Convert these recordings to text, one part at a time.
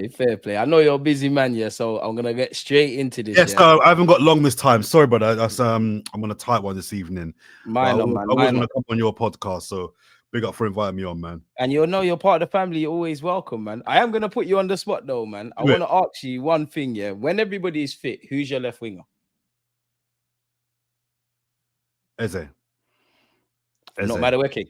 Fair play. I know you're a busy man, yeah, so I'm gonna get straight into this. Yes, I haven't got long this time. Sorry, brother. That's I'm on a tight one this evening. Man, I always want to come on your podcast, so big up for inviting me on, man. And you'll know you're part of the family. You're always welcome, man. I am gonna put you on the spot, though, man. I want to ask you one thing, yeah. When everybody is fit, who's your left winger? Eze. Not Madueke.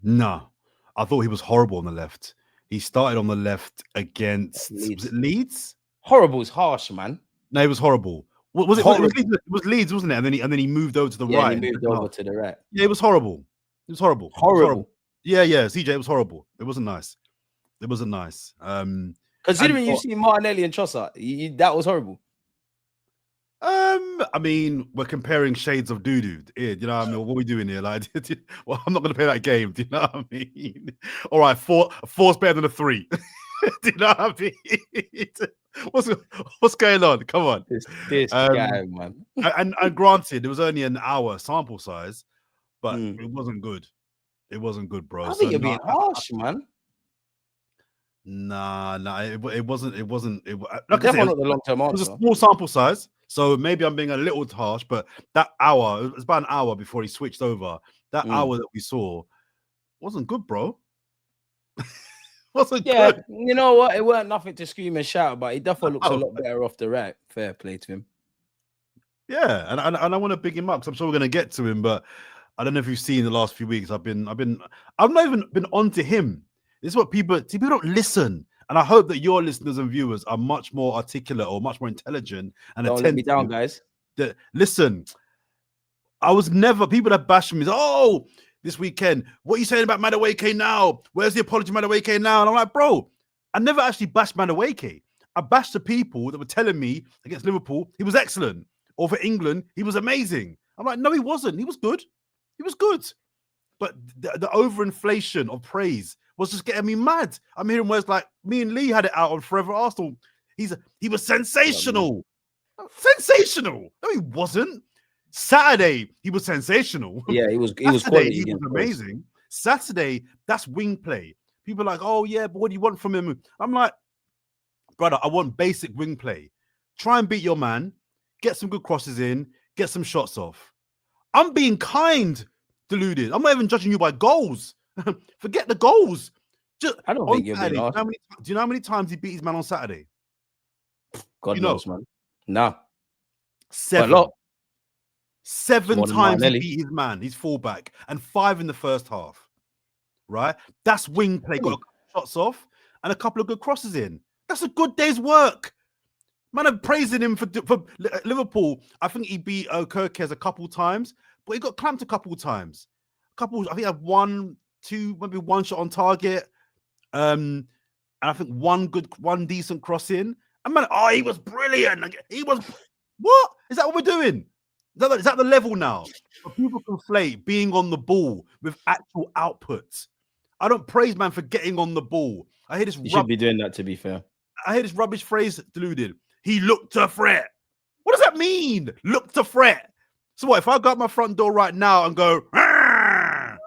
No, I thought he was horrible on the left. He started on the left against Leeds. Horrible is harsh, man. No, it was horrible. Was it? It was Leeds, wasn't it? And then he moved over to the right. He moved over to the right. Yeah, it was horrible. It was horrible. Horrible. Yeah, CJ, it was horrible. It wasn't nice. It wasn't nice. Considering you've seen Martinelli and Trossard, that was horrible. I mean, we're comparing shades of doo-doo. You know what I mean? What are we doing here? Like, well, I'm not going to play that game. Do you know what I mean? All right, four's better than a 3. Do you know what I mean? What's going on? Come on, this guy, man. And granted, it was only an hour sample size, but it wasn't good. It wasn't good, bro. I think you're being harsh, man. Nah, it wasn't. Like definitely not the long-term answer. It was a small sample size, so maybe I'm being a little harsh. But that hour, it was about an hour before he switched over. That hour that we saw wasn't good, bro. Wasn't good. You know what? It weren't nothing to scream and shout about. He definitely looks a lot better off the right. Fair play to him. Yeah, and I want to big him up because I'm sure we're gonna get to him, but I don't know if you've seen the last few weeks. I've not even been onto him. This is what people don't listen, and I hope that your listeners and viewers are much more articulate or much more intelligent and don't let me down, guys. Listen, I was never people that bash me. Oh, this weekend, what are you saying about Madueke now? Where's the apology, Madueke now? And I'm like, bro, I never actually bashed Madueke. I bashed the people that were telling me against Liverpool he was excellent, or for England he was amazing. I'm like, no, he wasn't. He was good. He was good, but the overinflation of praise was just getting me mad. I'm hearing words like me and Lee had it out on Forever Arsenal. He was sensational. Sensational. No, he wasn't. Saturday, he was sensational. Yeah, he was Saturday, he was amazing. Saturday, that's wing play. People are like, oh yeah, but what do you want from him? I'm like, brother, I want basic wing play. Try and beat your man, get some good crosses in, get some shots off. I'm being kind, Deluded. I'm not even judging you by goals. Forget the goals. I don't think you're being do you know how many times he beat his man on Saturday? God knows, man. Nah. 7. 7 times he beat his man, his fullback, and 5 in the first half. Right? That's wing play. Got a couple shots off and a couple of good crosses in. That's a good day's work. Man, I'm praising him for Liverpool. I think he beat Kirkes a couple times, but he got clamped a couple times. I think he had 1, 2, maybe 1 shot on target. And I think one decent cross in. And man, he was brilliant. He was what? Is that what we're doing? Is that the level now? People conflate being on the ball with actual output. I don't praise man for getting on the ball. I hear this. You should be doing that, to be fair. I hear this rubbish phrase, Deluded. He looked to fret. What does that mean? Look to fret. So what? If I go out my front door right now and go, Arr!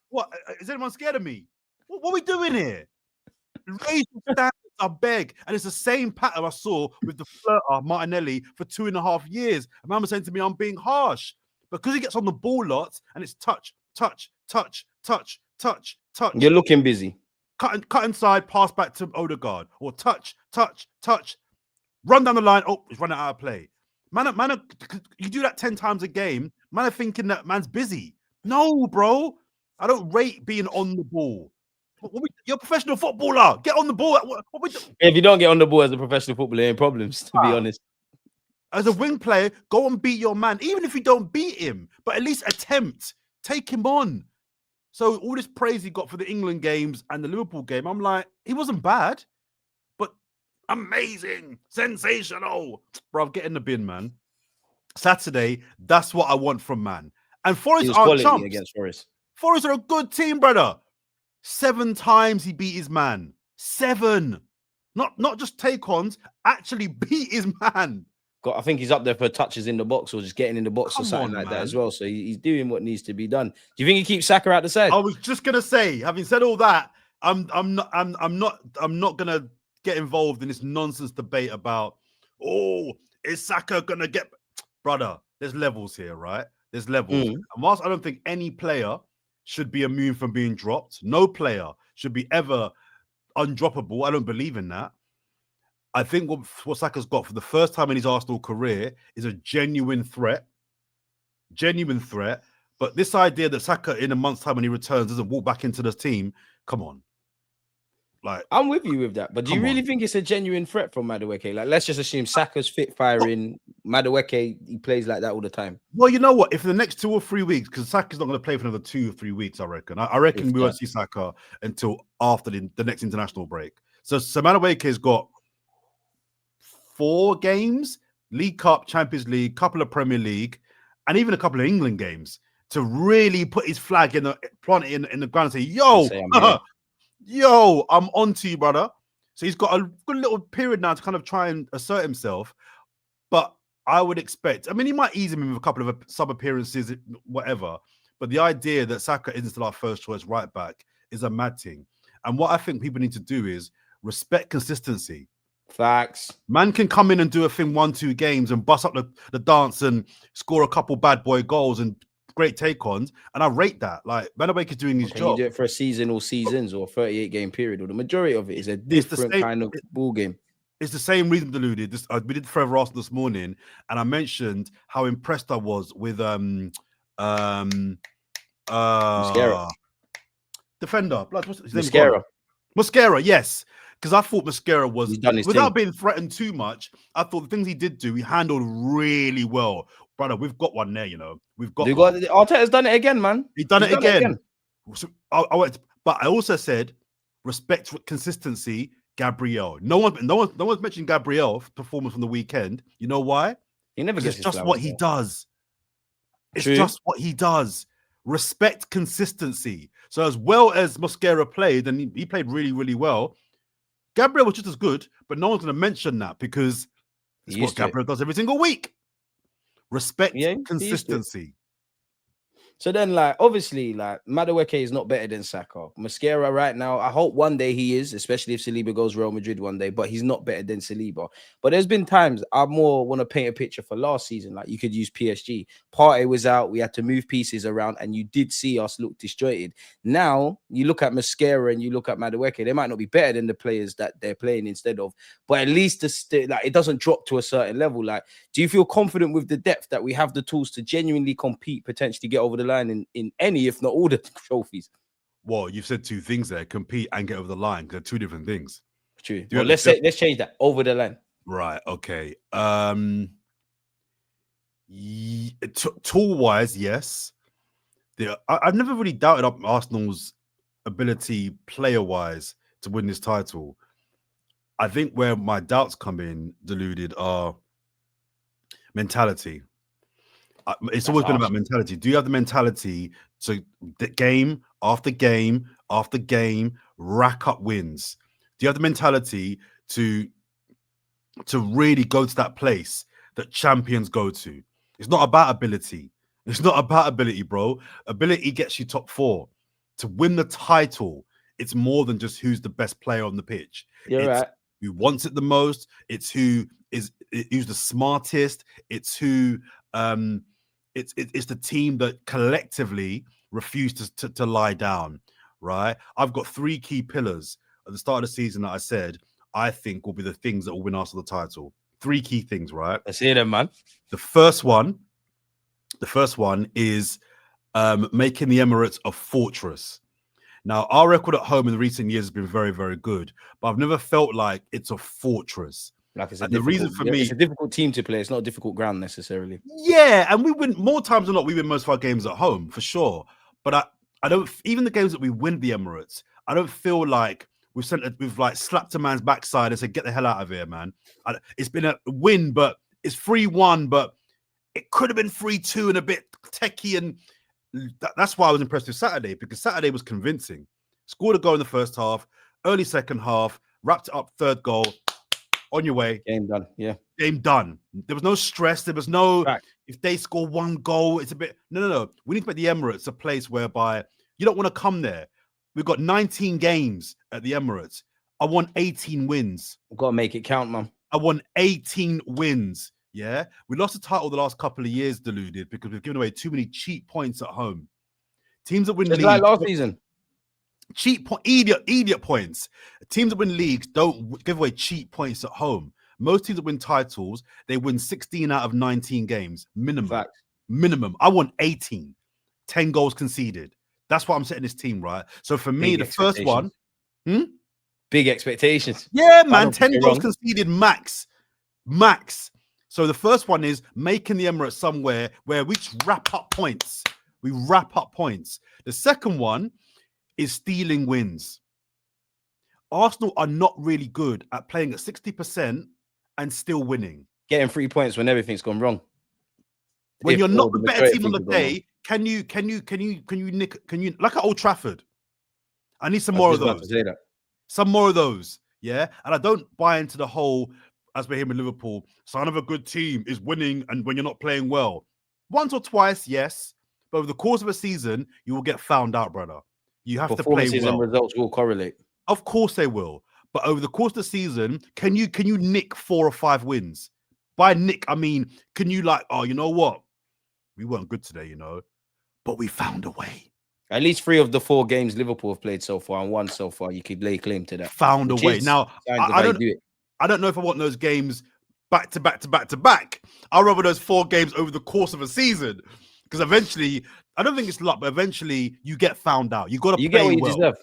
What? Is anyone scared of me? What are we doing here? Raise your standards, I beg. And it's the same pattern I saw with the flirter Martinelli for 2.5 years. A man was saying to me, I'm being harsh. Because he gets on the ball lots and it's touch. You're looking busy. Cut inside, pass back to Odegaard. Or touch. Run down the line. Oh, he's running out of play. Man, you do that 10 times a game. Man are thinking that man's busy. No, bro. I don't rate being on the ball. You're a professional footballer. Get on the ball. What we do? If you don't get on the ball as a professional footballer, ain't problems, to be honest. As a wing player, go and beat your man. Even if you don't beat him, but at least attempt. Take him on. So all this praise he got for the England games and the Liverpool game, I'm like, he wasn't bad, but amazing, sensational. Bro, get in the bin, man. Saturday, that's what I want from man. And Forest aren't chumps. Against Forest. Forest are a good team, brother. 7 times he beat his man. 7. Not just take-ons, actually beat his man. I think he's up there for touches in the box or just getting in the box or something like that as well. So he's doing what needs to be done. Do you think he keeps Saka out the side? I was just gonna say, having said all that, I'm not gonna get involved in this nonsense debate about, oh, is Saka gonna get, brother? There's levels here, right? There's levels. And whilst I don't think any player should be immune from being dropped, no player should be ever undroppable. I don't believe in that. I think what Saka's got for the first time in his Arsenal career is a genuine threat. Genuine threat. But this idea that Saka in a month's time when he returns doesn't walk back into the team, come on. Like, I'm with you with that. But do you really think it's a genuine threat from Madueke? Like, let's just assume Saka's fit firing. Madueke, he plays like that all the time. Well, you know what? If in the next 2 or 3 weeks, because Saka's not going to play for another 2 or 3 weeks, I reckon. I reckon we won't see Saka until after the next international break. So Madueke's got 4 games, League Cup, Champions League, couple of Premier League, and even a couple of England games to really put his flag in the plant in the ground and say, yo, I'm on to you, brother. So he's got a good little period now to kind of try and assert himself. But I would expect, I mean, he might ease him with a couple of sub appearances, whatever. But the idea that Saka isn't still our first choice right back is a mad thing. And what I think people need to do is respect consistency. Facts. Man can come in and do a thing 1-2 games and bust up the dance and score a couple bad boy goals and great take-ons, and I rate that. Like, Madueke is doing his job. Can you do it for a season or seasons or 38-game period? Or the majority of it is a different kind of ball game. It's the same reason, Deluded. We did Forever Arsenal this morning, and I mentioned how impressed I was with Mosquera. Defender. What's his Mosquera. Mosquera, yes. Because I thought Mosquera was, without being threatened too much, I thought the things he did do, he handled really well. Brother, we've got one there, you know. Arteta's done it again, man. He's done it again. So but I also said, respect for consistency, Gabriel. No one's mentioned Gabriel's performance from the weekend. You know why? He never gets it's just what he does. It's just what he does. Respect consistency. So as well as Mosquera played, and he played really, really well, Gabriel was just as good, but no one's going to mention that because it's what Gabriel does every single week. Respect consistency. So then, like, obviously, like, Madueke is not better than Saka. Mosquera right now, I hope one day he is, especially if Saliba goes Real Madrid one day, but he's not better than Saliba. But there's been times I more want to paint a picture for last season. Like, you could use PSG. Partey was out. We had to move pieces around, and you did see us look disjointed. Now, you look at Mosquera and you look at Madueke, they might not be better than the players that they're playing instead of, but at least like, it doesn't drop to a certain level. Like, do you feel confident with the depth that we have the tools to genuinely compete, potentially get over the line in any, if not all, the trophies? Well, you've said 2 things there: compete and get over the line. They're 2 different things. True. Well, let's change that. Over the line. Right. Okay. Tool-wise, yes. I've never really doubted up Arsenal's ability, player-wise, to win this title. I think where my doubts come in, Deluded, are mentality. It's always been about mentality. Do you have the mentality to game after game after game rack up wins? Do you have the mentality to really go to that place that champions go to? It's not about ability. It's not about ability, bro. Ability gets you top 4. To win the title, it's more than just who's the best player on the pitch. You're right. Who wants it the most. It's who's the smartest. It's who it's the team that collectively refused to lie down, right? I've got 3 key pillars at the start of the season that I said I think will be the things that will win us the title. 3 key things, right? Let's hear them, man. The first one is making the Emirates a fortress. Now, our record at home in the recent years has been very, very good, but I've never felt like it's a fortress. Like, the reason for me, it's a difficult team to play. It's not a difficult ground necessarily. Yeah, and we win more times than not. We win most of our games at home for sure. But I don't. Even the games that we win the Emirates, I don't feel like we've like slapped a man's backside and said, "Get the hell out of here, man." It's been a win, but it's 3-1, but it could have been 3-2 and a bit techie. And that's why I was impressed with Saturday, because Saturday was convincing. Scored a goal in the first half, early second half, wrapped it up, 3rd goal. On your way. Game done. Yeah. Game done. There was no stress. There was no, if they score 1 goal, it's a bit, no. We need to make the Emirates a place whereby you don't want to come there. We've got 19 games at the Emirates. I want 18 wins. We've got to make it count, man. I want 18 wins. Yeah, we lost the title the last couple of years, Deluded, because we've given away too many cheap points at home. Teams that win leagues, like last season, idiot points. Teams that win leagues don't give away cheap points at home. Most teams that win titles, they win 16 out of 19 games minimum. Facts. Minimum. I want 18, 10 goals conceded. That's why I'm setting this team, right? So for me, the first one, big expectations. Yeah, man, 10 goals conceded max. So the first one is making the Emirates somewhere where we just wrap up points. We wrap up points. The second one is stealing wins. Arsenal are not really good at playing at 60% and still winning. Getting 3 points when everything's gone wrong. When you're not the better team on the day, can you like at Old Trafford? I need some more of those. Some more of those. Yeah. And I don't buy into the whole, as we're here with Liverpool, sign of a good team is winning and when you're not playing well. Once or twice, yes. But over the course of a season, you will get found out, brother. You have to play well. And results will correlate. Of course they will. But over the course of the season, can you nick 4 or 5 wins? By nick, I mean, can you like, oh, you know what? We weren't good today, but we found a way. At least 3 of the 4 games Liverpool have played so far, and 1 so far, you could lay claim to that. Found a way. Now, I don't know if I want those games back to back to back to back. I'd rather those 4 games over the course of a season. Because eventually, I don't think it's luck, but eventually you get found out. You got to play well.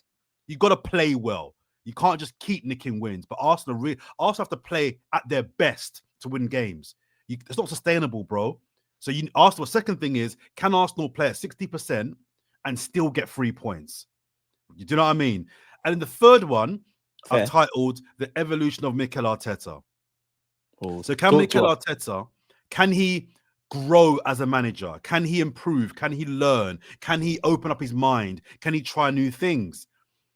You got to play well. You can't just keep nicking wins. But Arsenal have to play at their best to win games. It's not sustainable, bro. So Arsenal. Second thing is, can Arsenal play at 60% and still get 3 points? You do know what I mean? And then the third one, I've titled The Evolution of Mikel Arteta. So can Mikel Arteta, can he grow as a manager? Can he improve? Can he learn? Can he open up his mind? Can he try new things?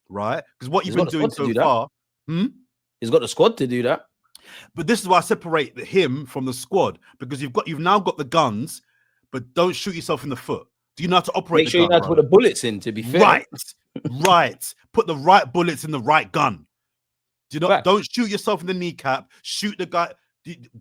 Right? Because what you've been doing so far, he's got the squad to do that. But this is why I separate him from the squad, because you've now got the guns, but don't shoot yourself in the foot. Do you know how to operate? Make sure you know how to put the bullets in, to be fair. Right. Put the right bullets in the right gun. Do you know? Don't shoot yourself in the kneecap. Shoot the guy.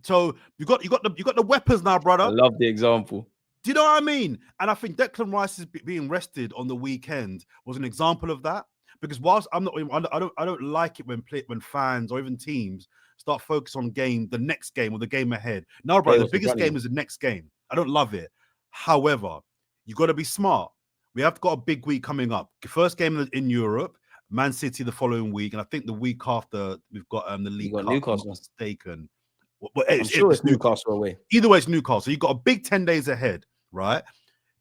So you got the weapons now, brother. I love the example. Do you know what I mean? And I think Declan Rice is being rested on the weekend was an example of that. Because whilst I don't like it when fans or even teams start focusing on the next game or the game ahead. No, bro, the biggest game is the next game. I don't love it. However, you got to be smart. We have got a big week coming up. First game in Europe, Man City the following week, and I think the week after we've got the league. Got Newcastle. Mistaken. I'm sure it's Newcastle away. Either way, it's Newcastle. You've got a big 10 days ahead, right?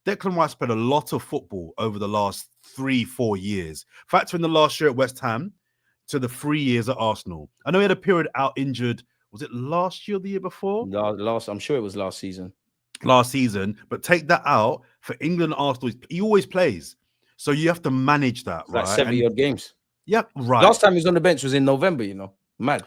Declan Rice played a lot of football over the last 3-4 years. Factor in the last year at West Ham to the 3 years at Arsenal. I know he had a period out injured. Was it last year or the year before? I'm sure it was last season. Last season. But take that out. For England and Arsenal, he always plays. So you have to manage that, right? Like 70-odd games. Yeah, right. Last time he was on the bench was in November, Mad.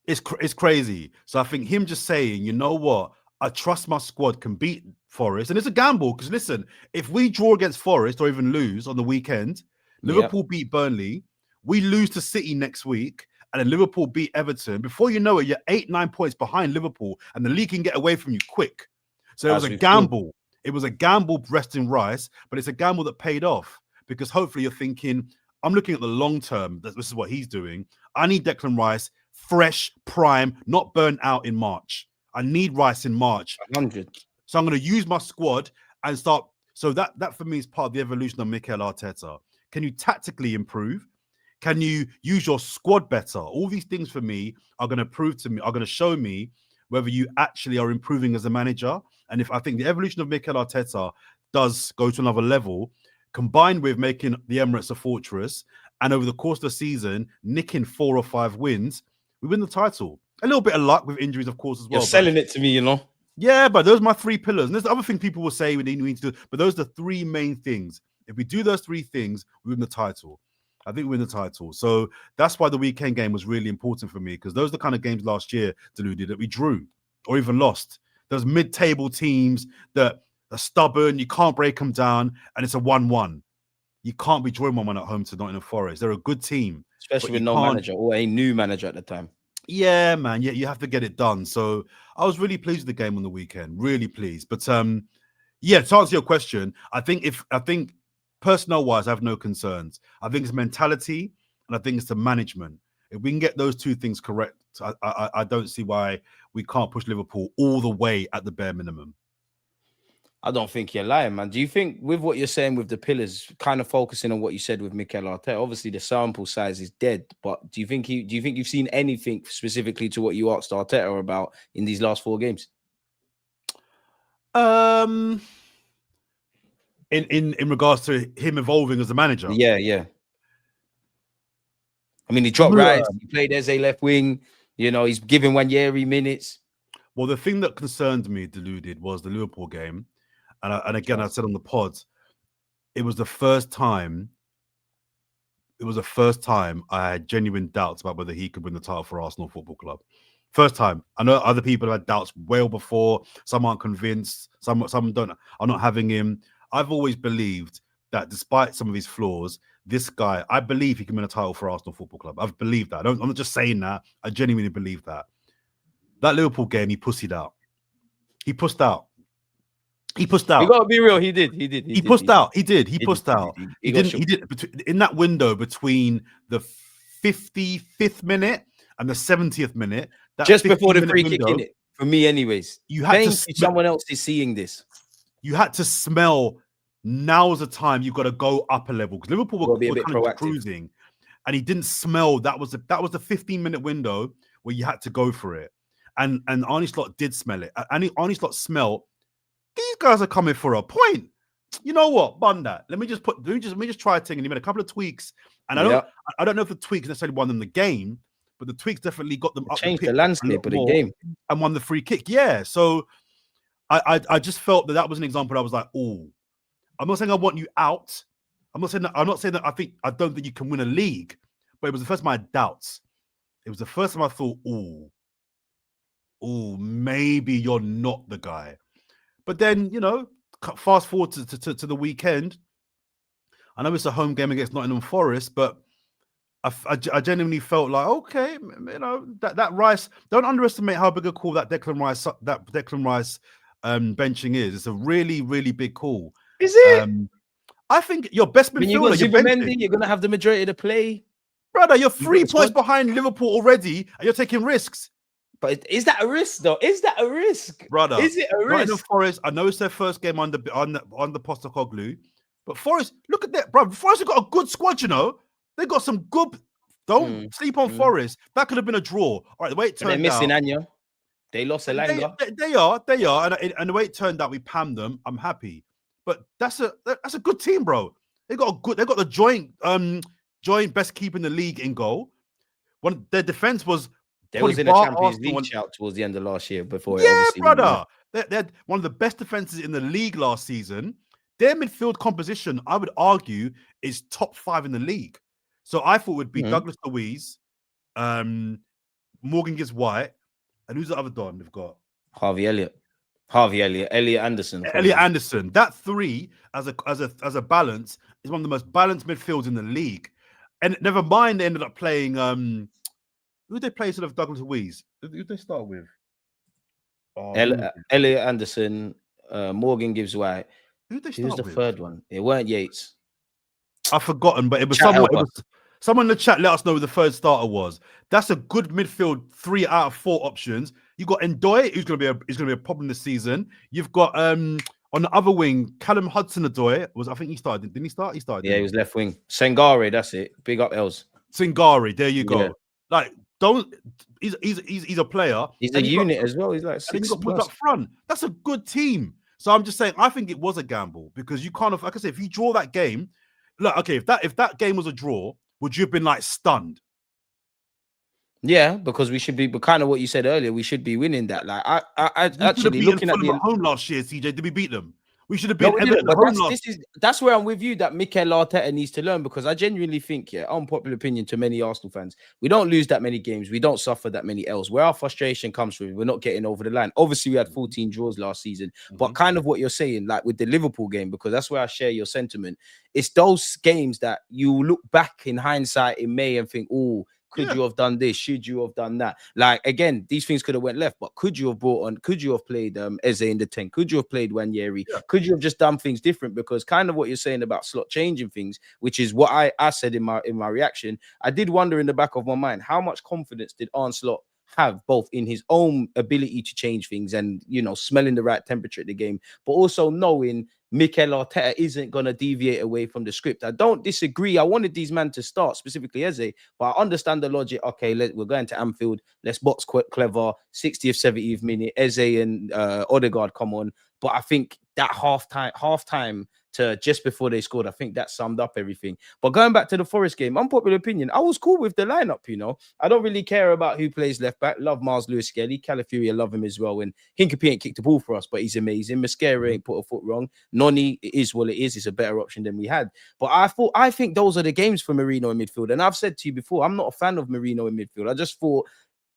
It's crazy. So I think him just saying, you know what? I trust my squad can beat Forest. And it's a gamble because, listen, if we draw against Forest or even lose on the weekend, Liverpool beat Burnley, we lose to City next week, and then Liverpool beat Everton. Before you know it, you're 8-9 points behind Liverpool, and the league can get away from you quick. So it was a gamble. It was a gamble resting Rice, but it's a gamble that paid off because hopefully you're thinking, I'm looking at the long term. This is what he's doing. I need Declan Rice fresh, prime, not burnt out in March. I need Rice in March. 100. So I'm going to use my squad and start. So that for me is part of the evolution of Mikel Arteta. Can you tactically improve? Can you use your squad better? All these things for me are going to show me whether you actually are improving as a manager. And if I think the evolution of Mikel Arteta does go to another level, combined with making the Emirates a fortress, and over the course of the season, nicking 4 or 5 wins, we win the title. A little bit of luck with injuries, of course, as well. You're selling it to me, Yeah, but those are my 3 pillars. And there's other things people will say we need to do, but those are the 3 main things. If we do those 3 things, we win the title. I think we win the title. So that's why the weekend game was really important for me, because those are the kind of games last year, Deluded, that we drew or even lost. Those mid-table teams that are stubborn, you can't break them down, and it's a 1-1. You can't be drawing 1-1 at home to Nottingham Forest. They're a good team, especially with no manager or a new manager at the time. Yeah, man. Yeah, you have to get it done. So I was really pleased with the game on the weekend. Really pleased. But yeah, to answer your question, I think personnel wise, I have no concerns. I think it's mentality and I think it's the management. If we can get those two things correct, I don't see why we can't push Liverpool all the way at the bare minimum. I don't think you're lying, man. Do you think with what you're saying with the pillars, kind of focusing on what you said with Mikel Arteta, obviously the sample size is dead, but do you think you've seen anything specifically to what you asked Arteta about in these last 4 games? In regards to him evolving as a manager. Yeah. I mean, he dropped Rice, he played as a left wing, you know, he's giving Wanyeri minutes. Well, the thing that concerned me, Deluded, was the Liverpool game. And again, I said on the pod, it was the first time I had genuine doubts about whether he could win the title for Arsenal Football Club. First time. I know other people have had doubts well before. Some aren't convinced. Some are not having him. I've always believed that despite some of his flaws, this guy, I believe he can win a title for Arsenal Football Club. I've believed that. I'm not just saying that. I genuinely believe that. That Liverpool game, he pussied out. He pushed out. You gotta be real. He did. He pushed out. He pushed out. He did in that window between the 55th minute and the 70th minute. Just before the free kick in it. For me, anyways. You had to someone else is seeing this. You had to smell. Now's the time you've got to go up a level because Liverpool were kind of cruising, and he didn't smell. That was the 15-minute window where you had to go for it, and Arne Slot did smell it. And Arne Slot smelled. These guys are coming for a point. You know what? Bun that. Let me just try a thing. And he made a couple of tweaks. And I don't know if the tweaks necessarily won them the game, but the tweaks definitely got them up. Changed the landscape of the game and won the free kick. Yeah. So I just felt that was an example. I was like, oh, I'm not saying I want you out. I'm not saying that I don't think you can win a league, but it was the first time I had doubts. It was the first time I thought, oh, maybe you're not the guy. But then, you know, fast forward to the weekend. I know it's a home game against Nottingham Forest, but I genuinely felt like, okay, you know, that Rice. Don't underestimate how big a call that Declan Rice benching is. It's a really, really big call. Is it? I think your best midfielder. You're going to have the majority of the play, brother. You're 3 points behind Liverpool already, and you're taking risks. But is that a risk, though? Is that a risk, brother? Is it a risk? Nottingham Forest. I know it's their first game under Postecoglou, but Forest. Look at that, bro. Forest have got a good squad. You know, they got some good. Don't sleep on Forest. That could have been a draw. All right, the way it turned out, they're missing Anya. They lost Elanga. They are, and the way it turned out, we pammed them. I'm happy, but that's a good team, bro. They got the joint best keeper in the league in goal. Their defense was. They was in a Champions League shout towards the end of last year before. Yeah, brother. They're one of the best defenses in the league last season. Their midfield composition, I would argue, is top 5 in the league. So I thought it would be Douglas Luiz, Morgan Gibbs-White, and who's the other Don they've got? Harvey Elliott, Elliot Anderson. Elliot Anderson. That 3 as a balance is one of the most balanced midfields in the league. And never mind, they ended up playing. Who they play instead of Douglas Luiz? Who they start with? Elliot Anderson, Morgan Gibbs-White. Who they start with? Who's the third one? It weren't Yates. I've forgotten, but it was someone in the chat. Let us know who the third starter was. That's a good midfield. 3 out of 4 options. You got Ndoye, who's going to be a problem this season. You've got on the other wing, Callum Hudson-Odoi I think he started. Didn't he start? He started. Yeah, he was left wing. Sangare, that's it. Big up Els. Sangare, there you go. Yeah. Like. He's a player. He's a unit as well. He's like 6 got put up front. That's a good team. So I'm just saying, I think it was a gamble because you kind of, like I said, if you draw that game, look, okay, if that game was a draw, would you have been like stunned? Yeah, because we should be, but kind of what you said earlier, we should be winning that. Like I actually looking at the home last year, CJ, did we beat them? We should have been. No, we didn't, but that's where I'm with you. That Mikel Arteta needs to learn, because I genuinely think, unpopular opinion to many Arsenal fans, we don't lose that many games, we don't suffer that many L's. Where our frustration comes from, we're not getting over the line. Obviously, we had 14 draws last season, but kind of what you're saying, like with the Liverpool game, because that's where I share your sentiment. It's those games that you look back in hindsight in May and think, oh, could you have done this? Should you have done that? Like, again, these things could have went left, but could you have could you have played Eze in the 10? Could you have played Wanyeri? Could you have just done things different? Because kind of what you're saying about Slot changing things, which is what I said in my reaction, I did wonder in the back of my mind, how much confidence did Arne Slot have, both in his own ability to change things and, smelling the right temperature at the game, but also knowing Mikel Arteta isn't going to deviate away from the script. I don't disagree. I wanted these men to start, specifically Eze, but I understand the logic. Okay, we're going to Anfield. Let's box clever. 60th, 70th minute, Eze and Odegaard come on. But I think that half time to just before they scored, I think that summed up everything. But going back to the Forest game, unpopular opinion, I was cool with the lineup, I don't really care about who plays left back. Love Miles Lewis-Skelly. Calafiori, I love him as well. And Hincapie ain't kicked the ball for us, but he's amazing. Mosquera ain't put a foot wrong. Noni, it is what it is. It's a better option than we had. But I think those are the games for Merino in midfield. And I've said to you before, I'm not a fan of Merino in midfield. I just thought,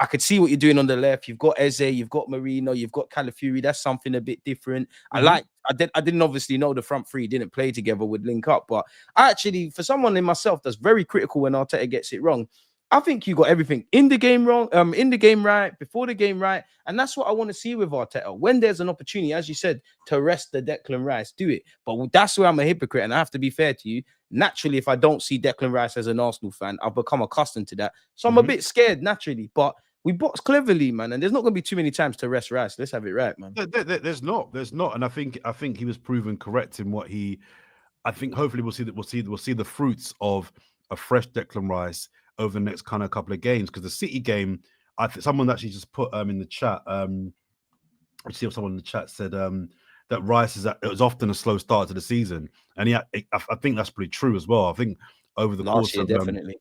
I could see what you're doing on the left. You've got Eze, you've got Merino, you've got Calafiori. That's something a bit different. I didn't obviously know the front three didn't play together, would link up. But actually, for someone in myself that's very critical when Arteta gets it wrong, I think you got everything in the game wrong, in the game right, before the game right. And that's what I want to see with Arteta. When there's an opportunity, as you said, to rest the Declan Rice, do it. But that's where I'm a hypocrite, and I have to be fair to you. Naturally, if I don't see Declan Rice as an Arsenal fan, I've become accustomed to that. So I'm a bit scared, naturally. But we box cleverly, man, and there's not going to be too many times to rest Rice. Let's have it right, man. There's not, and I think he was proven correct in what he. I think hopefully we'll see the fruits of a fresh Declan Rice over the next kind of couple of games, because the City game, I think someone actually just put in the chat. I see if someone in the chat said that Rice it was often a slow start to the season, and I think that's pretty true as well. I think over the course of definitely.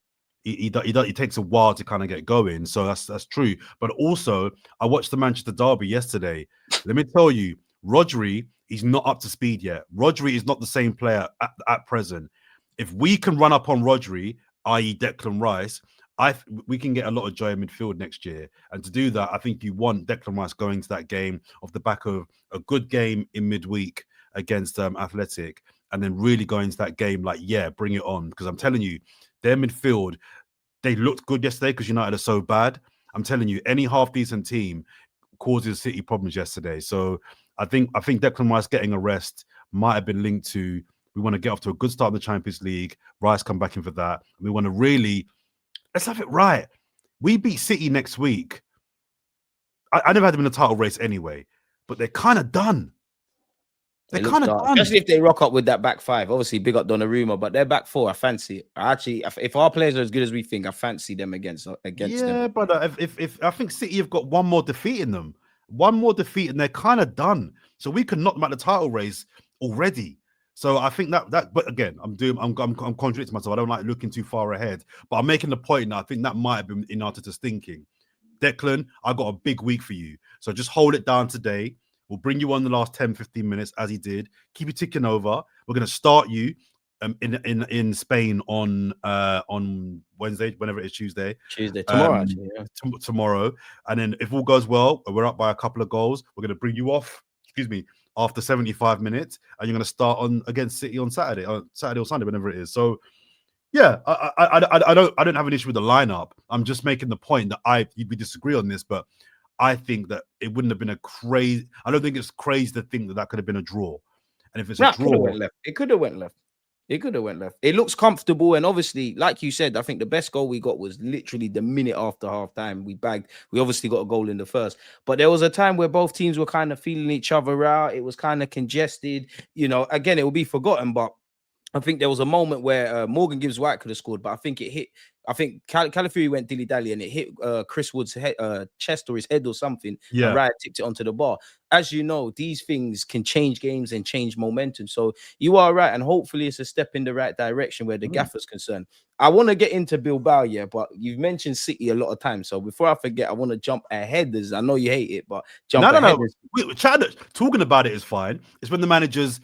He takes a while to kind of get going, so that's true. But also, I watched the Manchester derby yesterday. Let me tell you, Rodri, he's not up to speed yet. Rodri is not the same player at present. If we can run up on Rodri, i.e. Declan Rice, we can get a lot of joy in midfield next year. And to do that, I think you want Declan Rice going to that game off the back of a good game in midweek against Athletic, and then really going to that game like, bring it on. Because I'm telling you, their midfield, they looked good yesterday because United are so bad. I'm telling you, any half-decent team causes City problems yesterday. So I think Declan Rice getting a rest might have been linked to, we want to get off to a good start in the Champions League. Rice come back in for that. We want to really, let's have it right. We beat City next week. I never had them in the title race anyway, but they're kind of done. They're kind of done. Especially if they rock up with that back five. Obviously, big up Donnarumma, but their back four, I fancy it. Actually, if our players are as good as we think, I fancy them against them. Yeah, but if I think City have got one more defeat in them, and they're kind of done. So we can knock them out the title race already. So I think that. But again, I'm contradicting myself. I don't like looking too far ahead, but I'm making the point that I think that might have been in Arteta's thinking. Declan, I got a big week for you, so just hold it down today. We'll bring you on the last 10, 15 minutes as he did. Keep it ticking over. We're going to start you in Spain on Wednesday, whenever it is, Tuesday. Tomorrow, tomorrow. And then if all goes well, we're up by a couple of goals. We're going to bring you off, after 75 minutes, and you're going to start on against City on Saturday or Sunday, whenever it is. So, yeah, I don't have an issue with the lineup. I'm just making the point that we disagree on this, but I think that it wouldn't have been a crazy. I don't think it's crazy to think that could have been a draw. And if it's a draw, it could have went left. It looks comfortable, and obviously, like you said, I think the best goal we got was literally the minute after half time. We bagged. We obviously got a goal in the first, but there was a time where both teams were kind of feeling each other out. It was kind of congested. Again, it will be forgotten, but I think there was a moment where Morgan Gibbs White could have scored, but I think it hit. I think Calafiori went dilly-dally and it hit Chris Wood's head, chest or his head or something. Yeah. And Raya tipped it onto the bar. As you know, these things can change games and change momentum. So you are right. And hopefully it's a step in the right direction where the gaffer's concerned. I want to get into Bilbao, yeah, but you've mentioned City a lot of times. So before I forget, I want to jump ahead. I know you hate it, but jump ahead. Talking about it is fine. It's when the managers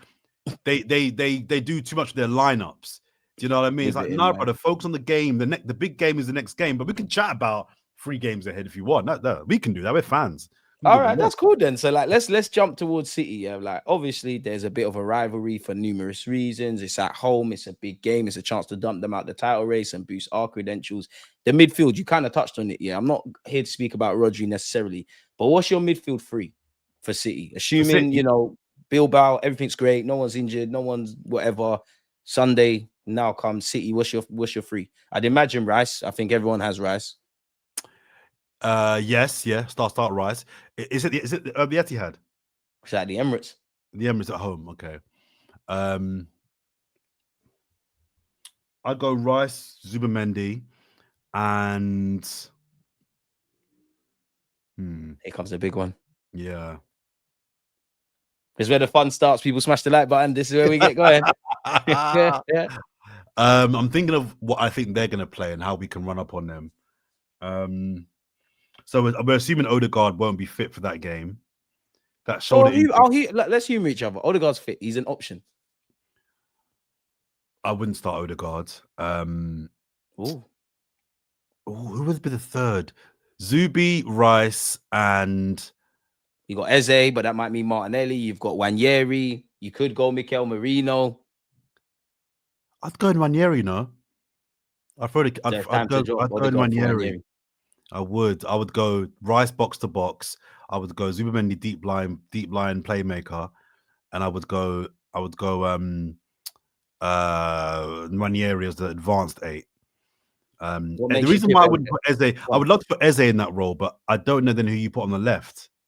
they do too much of their lineups. Do you know what I mean? It's like, no, brother, focus on the game. The big game is the next game, but we can chat about 3 games ahead if you want. No, we can do that. We're fans. All right, that's cool then. So like, let's jump towards City. Yeah, like obviously there's a bit of a rivalry for numerous reasons. It's at home. It's a big game. It's a chance to dump them out the title race and boost our credentials. The midfield, you kind of touched on it. Yeah, I'm not here to speak about Rodri necessarily, but what's your midfield three for City? Assuming you know Bilbao, everything's great. No one's injured. No one's whatever. Sunday now comes City. What's your three? I'd imagine Rice. I think everyone has Rice. Yes, yeah. Start Rice. Is it the Etihad? Is that the Emirates? The Emirates at home. Okay. I'd go Rice, Zubimendi, and here comes the big one. Yeah. This is where the fun starts. People smash the like button. This is where we get going. Yeah. I'm thinking of what I think they're going to play and how we can run up on them. So we're assuming Odegaard won't be fit for that game. That shoulder. Let's humor each other. Odegaard's fit. He's an option. I wouldn't start Odegaard. Who would be the third? Zubi, Rice, and you got Eze, but that might mean Martinelli. You've got Wanyeri. You could go Mikel Merino. I'd go in Wanyeri, no? I'd go in Wanyeri. I would go Rice box to box. I would go Zubimendi deep line playmaker, and I would go Ranieri as the advanced 8. The reason why I wouldn't put Eze, I would love to put Eze in that role, but I don't know then who you put on the left.